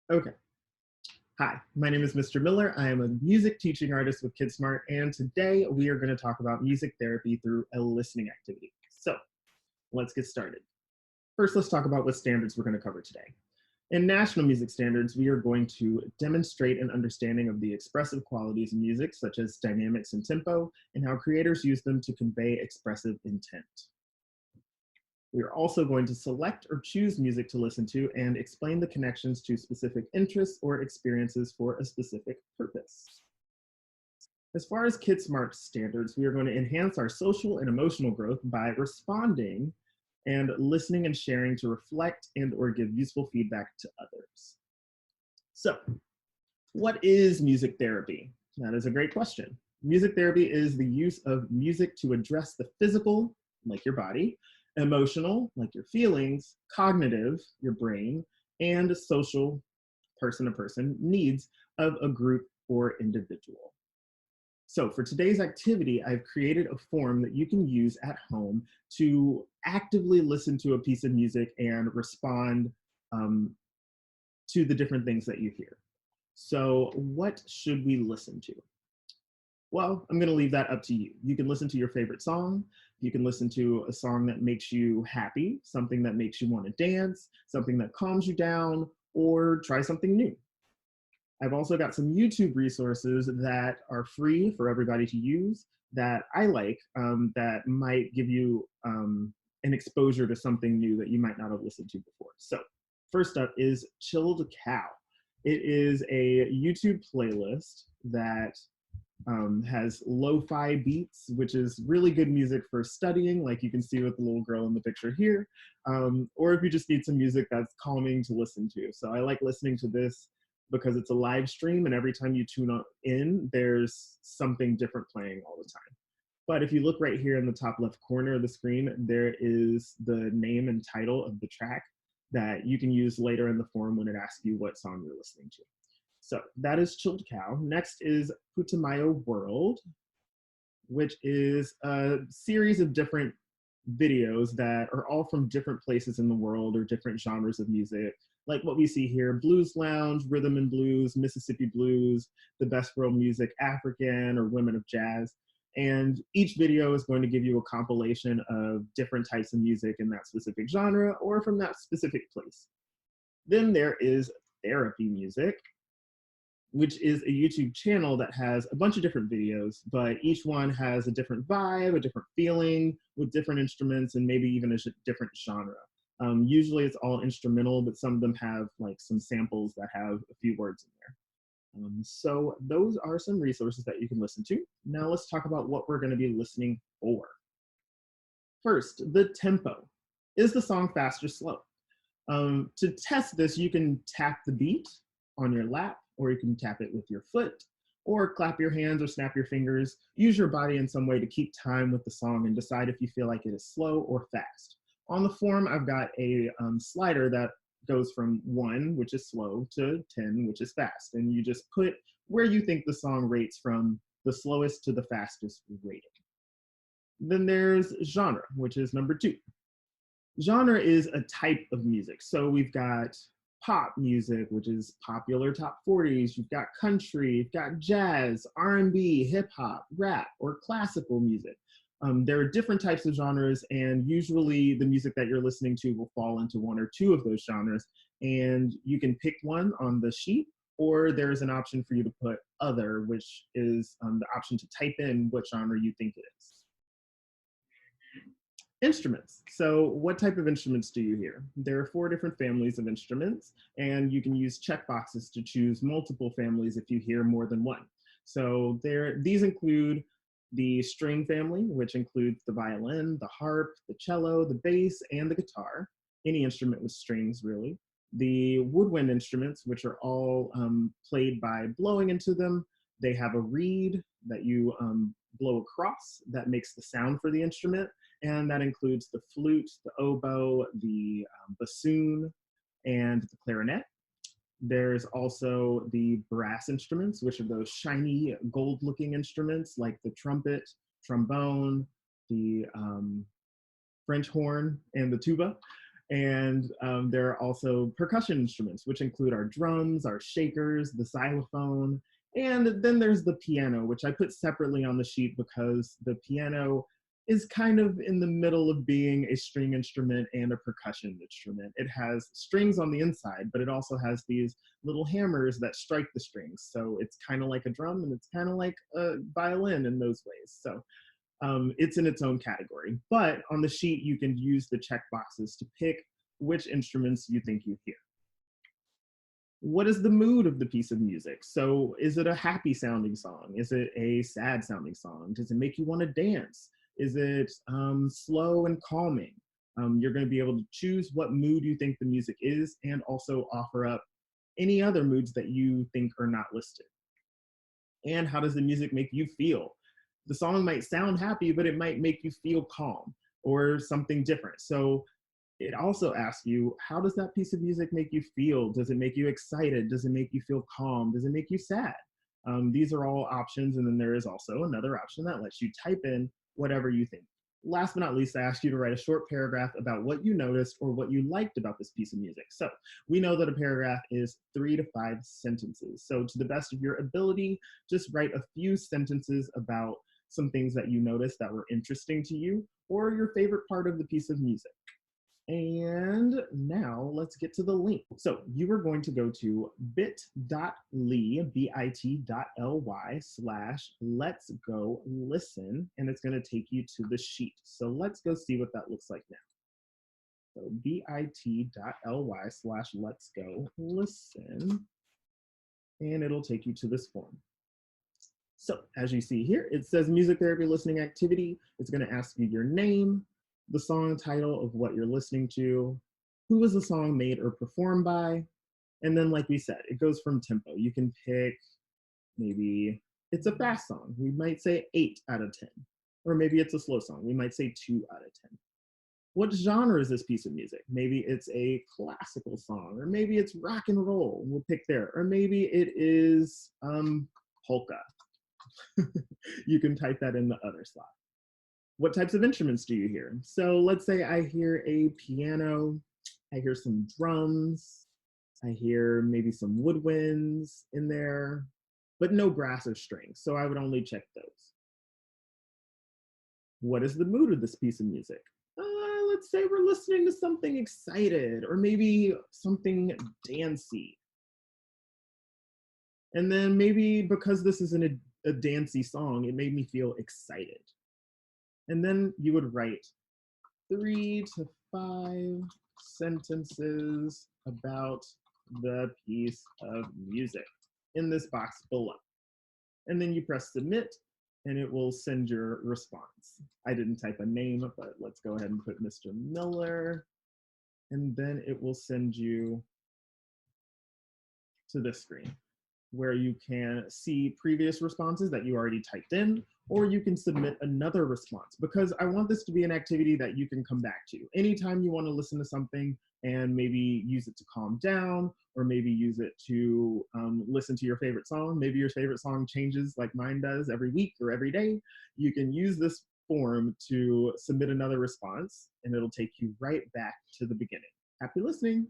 Okay. Hi, my name is Mr. Miller. I am a music teaching artist with KidSmart, and today we are going to talk about music therapy through a listening activity. So let's get started. First, let's talk about what standards we're going to cover today. In national music standards, we are going to demonstrate an understanding of the expressive qualities of music, such as dynamics and tempo, and how creators use them to convey expressive intent. We are also going to select or choose music to listen to and explain the connections to specific interests or experiences for a specific purpose. As far as KidSmart standards, we are going to enhance our social and emotional growth by responding and listening and sharing to reflect and or give useful feedback to others. So, what is music therapy? That is a great question. Music therapy is the use of music to address the physical, like your body, emotional, like your feelings, cognitive, your brain, and social, person to person, needs of a group or individual. So for today's activity, I've created a form that you can use at home to actively listen to a piece of music and respond um, to the different things that you hear. So what should we listen to? Well, I'm going to leave that up to you. You can listen to your favorite song. You can listen to a song that makes you happy, something that makes you want to dance, something that calms you down, or try something new. I've also got some YouTube resources that are free for everybody to use that I like that might give you an exposure to something new that you might not have listened to before. So first up is Chilled Cow. It is a YouTube playlist that has lo-fi beats, which is really good music for studying, like you can see with the little girl in the picture here, or if you just need some music that's calming to listen to. So I like listening to this because it's a live stream, and every time you tune in, there's something different playing all the time. But if you look right here in the top left corner of the screen, there is the name and title of the track that you can use later in the form when it asks you what song you're listening to. So that is Chilled Cow. Next is Putumayo World, which is a series of different videos that are all from different places in the world or different genres of music, like what we see here: blues lounge, rhythm and blues, Mississippi blues, the best world music, African, or women of jazz. And each video is going to give you a compilation of different types of music in that specific genre or from that specific place. Then there is therapy music, which is a YouTube channel that has a bunch of different videos, but each one has a different vibe, a different feeling with different instruments, and maybe even a different genre. Usually it's all instrumental, but some of them have like some samples that have a few words in there. So those are some resources that you can listen to. Now let's talk about what we're going to be listening for. First, the tempo. Is the song fast or slow? To test this, you can tap the beat on your lap, or you can tap it with your foot, or clap your hands or snap your fingers. Use your body in some way to keep time with the song and decide if you feel like it is slow or fast. On the form, I've got a slider that goes from 1, which is slow, to 10, which is fast. And you just put where you think the song rates from the slowest to the fastest rating. Then there's genre, which is number 2. Genre is a type of music. So we've got pop music, which is popular top 40s. You've got country, you've got jazz, R&B, hip hop, rap, or classical music. There are different types of genres, and usually the music that you're listening to will fall into 1 or 2 of those genres. And you can pick one on the sheet, or there's an option for you to put other, which is the option to type in what genre you think it is. Instruments. So what type of instruments do you hear? There are 4 different families of instruments, and you can use checkboxes to choose multiple families if you hear more than one. So these include the string family, which includes the violin, the harp, the cello, the bass, and the guitar. Any instrument with strings, really. The woodwind instruments, which are all played by blowing into them. They have a reed that you blow across that makes the sound for the instrument. And that includes the flute, the oboe, the bassoon, and the clarinet. There's also the brass instruments, which are those shiny gold-looking instruments like the trumpet, trombone, the French horn, and the tuba. And there are also percussion instruments, which include our drums, our shakers, the xylophone, and then there's the piano, which I put separately on the sheet because the piano is kind of in the middle of being a string instrument and a percussion instrument. It has strings on the inside, but it also has these little hammers that strike the strings. So it's kind of like a drum and it's kind of like a violin in those ways. So it's in its own category. But on the sheet, you can use the check boxes to pick which instruments you think you hear. What is the mood of the piece of music? So is it a happy sounding song? Is it a sad sounding song? Does it make you want to dance? Is it slow and calming? You're going to be able to choose what mood you think the music is and also offer up any other moods that you think are not listed. And how does the music make you feel? The song might sound happy, but it might make you feel calm or something different. So it also asks you, how does that piece of music make you feel? Does it make you excited? Does it make you feel calm? Does it make you sad? These are all options. And then there is also another option that lets you type in whatever you think. Last but not least, I asked you to write a short paragraph about what you noticed or what you liked about this piece of music. So we know that a paragraph is 3 to 5 sentences. So to the best of your ability, just write a few sentences about some things that you noticed that were interesting to you or your favorite part of the piece of music. And now let's get to the link. So you are going to go to bit.ly, bit.ly/let's go listen, and it's going to take you to the sheet. So let's go see what that looks like now. So bit.ly/let's go listen, and it'll take you to this form. So as you see here, it says music therapy listening activity. It's going to ask you your name, the song title of what you're listening to, who was the song made or performed by, and then like we said, it goes from tempo. You can pick, maybe it's a fast song. We might say 8 out of 10. Or maybe it's a slow song. We might say 2 out of 10. What genre is this piece of music? Maybe it's a classical song, or maybe it's rock and roll. We'll pick there. Or maybe it is polka. You can type that in the other slot. What types of instruments do you hear? So let's say I hear a piano, I hear some drums, I hear maybe some woodwinds in there, but no brass or strings, so I would only check those. What is the mood of this piece of music? Let's say we're listening to something excited, or maybe something dancey. And then maybe because this isn't a dancey song, it made me feel excited. And then you would write 3 to 5 sentences about the piece of music in this box below. And then you press submit and it will send your response. I didn't type a name, but let's go ahead and put Mr. Miller. And then it will send you to this screen where you can see previous responses that you already typed in, or you can submit another response, because I want this to be an activity that you can come back to. Anytime you want to listen to something and maybe use it to calm down, or maybe use it to listen to your favorite song. Maybe your favorite song changes like mine does every week or every day. You can use this form to submit another response and it'll take you right back to the beginning. Happy listening.